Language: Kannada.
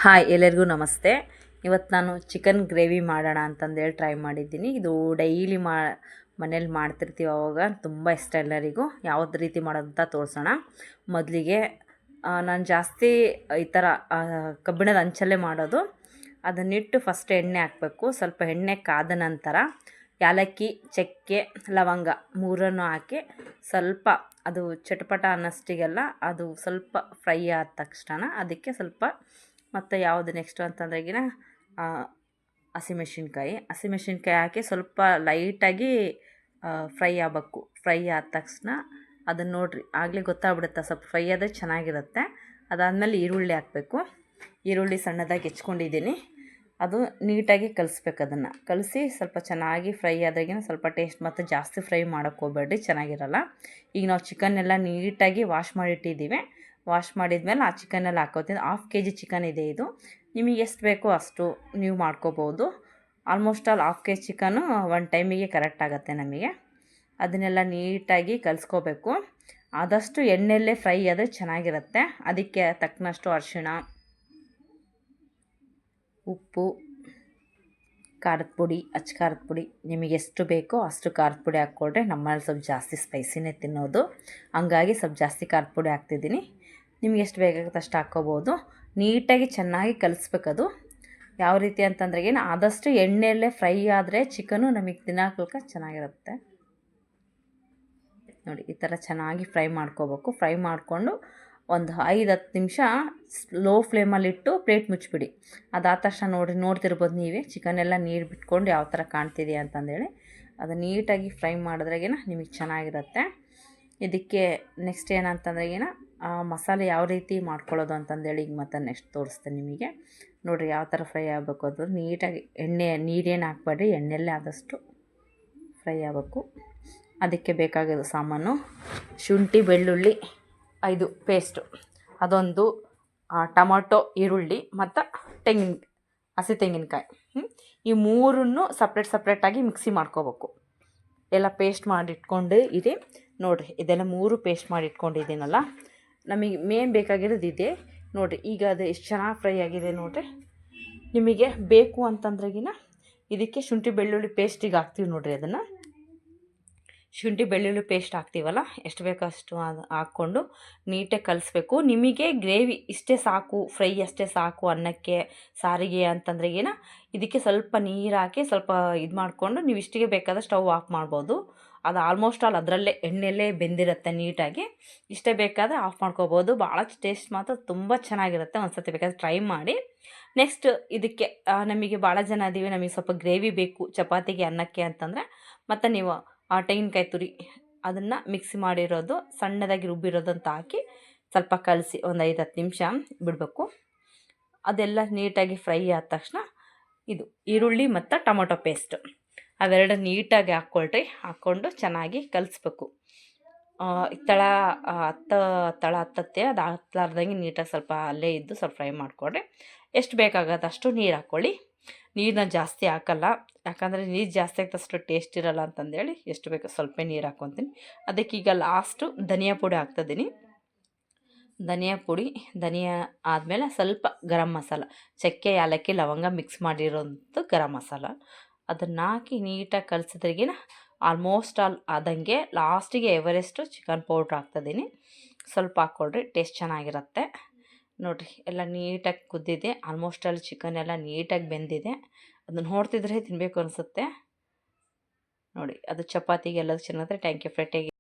ಹಾಯ್, ಎಲ್ಲರಿಗೂ ನಮಸ್ತೆ. ಇವತ್ತು ನಾನು ಚಿಕನ್ ಗ್ರೇವಿ ಮಾಡೋಣ ಅಂತಂದೇಳಿ ಟ್ರೈ ಮಾಡಿದ್ದೀನಿ. ಇದು ಡೈಲಿ ಮನೇಲಿ ಮಾಡ್ತಿರ್ತೀವಿ, ಅವಾಗ ತುಂಬ ಇಷ್ಟ ಎಲ್ಲರಿಗೂ. ಯಾವ್ದು ರೀತಿ ಮಾಡೋದು ಅಂತ ತೋರಿಸೋಣ. ಮೊದಲಿಗೆ ನಾನು ಜಾಸ್ತಿ ಈ ಥರ ಕಬ್ಬಿಣದ ಹಂಚಲ್ಲೇ ಮಾಡೋದು. ಅದನ್ನಿಟ್ಟು ಫಸ್ಟ್ ಎಣ್ಣೆ ಹಾಕಬೇಕು. ಸ್ವಲ್ಪ ಎಣ್ಣೆ ಕಾದ ನಂತರ ಏಲಕ್ಕಿ, ಚಕ್ಕೆ, ಲವಂಗ ಮೂರನ್ನು ಹಾಕಿ ಸ್ವಲ್ಪ ಅದು ಚಟಪಟ ಅನ್ನೋಷ್ಟಿಗೆಲ್ಲ ಅದು ಸ್ವಲ್ಪ ಫ್ರೈ ಆದ ತಕ್ಷಣ ಅದಕ್ಕೆ ಸ್ವಲ್ಪ ಮತ್ತು ಯಾವುದು ನೆಕ್ಸ್ಟು ಅಂತಂದ್ರೆಗಿನ ಹಸಿಮೆಣ್ಸಿನ್ಕಾಯಿ ಹಾಕಿ ಸ್ವಲ್ಪ ಲೈಟಾಗಿ ಫ್ರೈ ಆಗಬೇಕು. ಫ್ರೈ ಆದ ತಕ್ಷಣ ಅದನ್ನು ನೋಡಿರಿ, ಆಗಲೇ ಗೊತ್ತಾಗ್ಬಿಡುತ್ತೆ ಸ್ವಲ್ಪ ಫ್ರೈ ಆದರೆ ಚೆನ್ನಾಗಿರುತ್ತೆ. ಅದಾದಮೇಲೆ ಈರುಳ್ಳಿ ಹಾಕಬೇಕು. ಈರುಳ್ಳಿ ಸಣ್ಣದಾಗಿ ಹೆಚ್ಕೊಂಡಿದ್ದೀನಿ. ಅದು ನೀಟಾಗಿ ಕಲಿಸ್ಬೇಕು. ಅದನ್ನು ಕಲಸಿ ಸ್ವಲ್ಪ ಚೆನ್ನಾಗಿ ಫ್ರೈ ಆದಾಗಿನ ಸ್ವಲ್ಪ ಟೇಸ್ಟ್, ಮತ್ತು ಜಾಸ್ತಿ ಫ್ರೈ ಮಾಡೋಕ್ಕೆ ಹೋಗಬೇಡ್ರಿ, ಚೆನ್ನಾಗಿರಲ್ಲ. ಈಗ ನಾವು ಚಿಕನ್ನೆಲ್ಲ ನೀಟಾಗಿ ವಾಶ್ ಮಾಡಿಟ್ಟಿದ್ದೀವಿ. ವಾಶ್ ಮಾಡಿದ್ಮೇಲೆ ಆ ಚಿಕನ್ನೆಲ್ಲ ಹಾಕೋತೀನಿ. 1/2 kg ಚಿಕನ್ ಇದೆ ಇದು. ನಿಮಗೆ ಎಷ್ಟು ಬೇಕೋ ಅಷ್ಟು ನೀವು ಮಾಡ್ಕೋಬೋದು. Almost all 1/2 kg chicken one ಟೈಮಿಗೆ ಕರೆಕ್ಟ್ ಆಗುತ್ತೆ ನಮಗೆ. ಅದನ್ನೆಲ್ಲ ನೀಟಾಗಿ ಕಲಿಸ್ಕೋಬೇಕು. ಆದಷ್ಟು ಎಣ್ಣೆಯಲ್ಲೇ ಫ್ರೈ ಆದರೆ ಚೆನ್ನಾಗಿರುತ್ತೆ. ಅದಕ್ಕೆ ತಕ್ಕನಷ್ಟು ಅರಿಶಿಣ, ಉಪ್ಪು, ಖಾರದ ಪುಡಿ, ಅಚ್ಚ ಖಾರದ ಪುಡಿ ನಿಮಗೆ ಎಷ್ಟು ಬೇಕೋ ಅಷ್ಟು ಖಾರದ ಪುಡಿ ಹಾಕ್ಕೊಂಡ್ರೆ, ನಮ್ಮಲ್ಲಿ ಸ್ವಲ್ಪ ಜಾಸ್ತಿ ಸ್ಪೈಸಿನೇ ತಿನ್ನೋದು, ಹಂಗಾಗಿ ಸ್ವಲ್ಪ ಜಾಸ್ತಿ ಖಾರದ ಪುಡಿ ಹಾಕ್ತಿದ್ದೀನಿ. ನಿಮ್ಗೆ ಎಷ್ಟು ಬೇಕಾಗುತ್ತೆ ಅಷ್ಟು ಹಾಕ್ಕೋಬೋದು. ನೀಟಾಗಿ ಚೆನ್ನಾಗಿ ಕಲಿಸ್ಬೇಕದು. ಯಾವ ರೀತಿ ಅಂತಂದ್ರೆ ಆದಷ್ಟು ಎಣ್ಣೆಯಲ್ಲೇ ಫ್ರೈ ಆದರೆ ಚಿಕನು ನಮಗೆ ತಿನ್ನೋಕೆ ಚೆನ್ನಾಗಿರುತ್ತೆ. ನೋಡಿ, ಈ ಥರ ಚೆನ್ನಾಗಿ ಫ್ರೈ ಮಾಡ್ಕೋಬೇಕು. ಫ್ರೈ ಮಾಡಿಕೊಂಡು ಒಂದು 5-10 ನಿಮಿಷ ಲೋ ಫ್ಲೇಮಲ್ಲಿಟ್ಟು ಪ್ಲೇಟ್ ಮುಚ್ಚಿಬಿಡಿ. ಅದಾದ ತಕ್ಷಣ ನೋಡ್ತಿರ್ಬೋದು ನೀವೇ, ಚಿಕನೆಲ್ಲ ನೀರು ಬಿಟ್ಕೊಂಡು ಯಾವ ಥರ ಕಾಣ್ತಿದೆಯಾ ಅಂತಂದೇಳಿ. ಅದು ನೀಟಾಗಿ ಫ್ರೈ ಮಾಡಿದ್ರಾಗೇನ ನಿಮಗೆ ಚೆನ್ನಾಗಿರುತ್ತೆ. ಇದಕ್ಕೆ ನೆಕ್ಸ್ಟ್ ಏನಂತಂದ್ರೆಗಿನ ಮಸಾಲೆ ಯಾವ ರೀತಿ ಮಾಡ್ಕೊಳ್ಳೋದು ಅಂತಂದೇಳಿ ಈಗ ಮತ್ತೆ ನೆಕ್ಸ್ಟ್ ತೋರಿಸ್ತೇನೆ ನಿಮಗೆ. ನೋಡಿರಿ ಯಾವ ಥರ ಫ್ರೈ ಆಗಬೇಕು. ಅದು ನೀಟಾಗಿ ನೀರೇನು ಹಾಕ್ಬೇಡ್ರಿ, ಎಣ್ಣೆಲ್ಲೇ ಆದಷ್ಟು ಫ್ರೈ ಆಗಬೇಕು. ಅದಕ್ಕೆ ಬೇಕಾಗೋದು ಸಾಮಾನು: ಶುಂಠಿ, ಬೆಳ್ಳುಳ್ಳಿ 5 ಪೇಸ್ಟು, ಅದೊಂದು, ಟೊಮೊಟೊ, ಈರುಳ್ಳಿ ಮತ್ತು ಹಸಿ ತೆಂಗಿನಕಾಯಿ. ಈ ಮೂರನ್ನು ಸಪ್ರೇಟಾಗಿ ಮಿಕ್ಸಿ ಮಾಡ್ಕೋಬೇಕು. ಎಲ್ಲ ಪೇಸ್ಟ್ ಮಾಡಿಟ್ಕೊಂಡು ಇದೆ ನೋಡಿರಿ. ಇದೆಲ್ಲ 3 ಪೇಸ್ಟ್ ಮಾಡಿ ಇಟ್ಕೊಂಡಿದ್ದೀನಲ್ಲ, ನಮಗೆ ಮೇನ್ ಬೇಕಾಗಿರೋದು ಇದೆ ನೋಡಿರಿ. ಈಗ ಅದು ಎಷ್ಟು ಚೆನ್ನಾಗಿ ಫ್ರೈ ಆಗಿದೆ ನೋಡಿರಿ. ನಿಮಗೆ ಬೇಕು ಅಂತಂದ್ರೆಗಿನ ಇದಕ್ಕೆ ಶುಂಠಿ ಬೆಳ್ಳುಳ್ಳಿ ಪೇಸ್ಟಿಗೆ ಹಾಕ್ತೀವಿ ನೋಡಿರಿ. ಅದನ್ನು ಶುಂಠಿ ಬೆಳ್ಳುಳ್ಳಿ ಪೇಸ್ಟ್ ಹಾಕ್ತೀವಲ್ಲ, ಎಷ್ಟು ಬೇಕೋ ಅಷ್ಟು ಅದು ಹಾಕ್ಕೊಂಡು ನೀಟಾಗಿ ಕಲಿಸ್ಬೇಕು. ನಿಮಗೆ ಗ್ರೇವಿ ಇಷ್ಟೇ ಸಾಕು, ಫ್ರೈ ಅಷ್ಟೇ ಸಾಕು ಅನ್ನಕ್ಕೆ, ಸಾರಿಗೆ ಅಂತಂದ್ರೆಗಿನ ಇದಕ್ಕೆ ಸ್ವಲ್ಪ ನೀರು ಹಾಕಿ ಸ್ವಲ್ಪ ಇದು ಮಾಡಿಕೊಂಡು ನೀವು ಇಷ್ಟಿಗೆ ಬೇಕಾದ ಸ್ಟವ್ ಆಫ್ ಮಾಡ್ಬೋದು. ಅದು ಆಲ್ಮೋಸ್ಟ್ ಆಲ್ ಅದರಲ್ಲೇ ಎಣ್ಣೆಯಲ್ಲೇ ಬೆಂದಿರುತ್ತೆ ನೀಟಾಗಿ. ಇಷ್ಟೇ ಬೇಕಾದರೆ ಆಫ್ ಮಾಡ್ಕೋಬೋದು. ಭಾಳ ಟೇಸ್ಟ್ ಮಾತ್ರ ತುಂಬ ಚೆನ್ನಾಗಿರುತ್ತೆ. ಒಂದು ಸರ್ತಿ ಬೇಕಾದರೆ ಟ್ರೈ ಮಾಡಿ. ನೆಕ್ಸ್ಟ್ ಇದಕ್ಕೆ ನಮಗೆ ಭಾಳ ಜನ ಇದ್ದೀವಿ, ನಮಗೆ ಸ್ವಲ್ಪ ಗ್ರೇವಿ ಬೇಕು ಚಪಾತಿಗೆ, ಅನ್ನಕ್ಕೆ ಅಂತಂದರೆ ಮತ್ತು ನೀವು ತೆಂಗಿನಕಾಯಿ ತುರಿ ಅದನ್ನು ಮಿಕ್ಸಿ ಮಾಡಿರೋದು ಸಣ್ಣದಾಗಿ ರುಬ್ಬಿರೋದಂತ ಹಾಕಿ ಸ್ವಲ್ಪ ಕಲಸಿ ಒಂದು 5-10 ನಿಮಿಷ ಬಿಡಬೇಕು. ಅದೆಲ್ಲ ನೀಟಾಗಿ ಫ್ರೈ ಆದ ತಕ್ಷಣ ಇದು ಈರುಳ್ಳಿ ಮತ್ತು ಟೊಮೊಟೊ ಪೇಸ್ಟು ಅವೆರಡು ನೀಟಾಗಿ ಹಾಕ್ಕೊಂಡು ಚೆನ್ನಾಗಿ ಕಲಿಸ್ಬೇಕು. ತಳ ಹತ್ತತ್ತೆ, ಅದು ಹತ್ತಲಾರ್ದಂಗೆ ನೀಟಾಗಿ ಸ್ವಲ್ಪ ಅಲ್ಲೇ ಇದ್ದು ಸ್ವಲ್ಪ ಫ್ರೈ ಮಾಡಿಕೊಡ್ರಿ. ಎಷ್ಟು ಬೇಕಾಗತ್ತೆ ಅಷ್ಟು ನೀರು ಹಾಕ್ಕೊಳ್ಳಿ. ನೀರನ್ನ ಜಾಸ್ತಿ ಹಾಕಲ್ಲ, ಯಾಕಂದರೆ ನೀರು ಜಾಸ್ತಿ ಹಾಕಿದಷ್ಟು ಟೇಸ್ಟ್ ಇರಲ್ಲ ಅಂತಂದೇಳಿ ಎಷ್ಟು ಬೇಕೋ ಸ್ವಲ್ಪ ನೀರು ಹಾಕ್ಕೊತೀನಿ. ಅದಕ್ಕೀಗ ಲಾಸ್ಟು ಧನಿಯಾ ಪುಡಿ ಹಾಕ್ತಿದ್ದೀನಿ. ಧನಿಯಾ ಆದಮೇಲೆ ಸ್ವಲ್ಪ ಗರಂ ಮಸಾಲ, ಚಕ್ಕೆ, ಏಲಕ್ಕಿ, ಲವಂಗ ಮಿಕ್ಸ್ ಮಾಡಿರೋಂಥ ಗರಂ ಮಸಾಲ ಅದನ್ನು ಹಾಕಿ ನೀಟಾಗಿ ಕಲಿಸಿದ್ರಿಗಿನ ಆಲ್ಮೋಸ್ಟ್ ಆಲ್ ಆದಂಗೆ ಲಾಸ್ಟಿಗೆ ಎವರೆಸ್ಟು ಚಿಕನ್ ಪೌಡ್ರ್ ಹಾಕ್ತಿದ್ದೀನಿ. ಸ್ವಲ್ಪ ಹಾಕ್ಕೊಳ್ರಿ, ಟೇಸ್ಟ್ ಚೆನ್ನಾಗಿರುತ್ತೆ. ನೋಡಿರಿ, ಎಲ್ಲ ನೀಟಾಗಿ ಕುದ್ದಿದೆ. ಆಲ್ಮೋಸ್ಟ್ ಆಲ್ ಚಿಕನ್ ಎಲ್ಲ ನೀಟಾಗಿ ಬೆಂದಿದೆ. ಅದನ್ನು ನೋಡ್ತಿದ್ರೆ ತಿನ್ನಬೇಕು ಅನಿಸುತ್ತೆ ನೋಡಿ. ಅದು ಚಪಾತಿಗೆ ಎಲ್ಲದೂ ಚೆನ್ನಾಗಿ ಥ್ಯಾಂಕ್ ಯು ಫ್ರೆಂಡ್.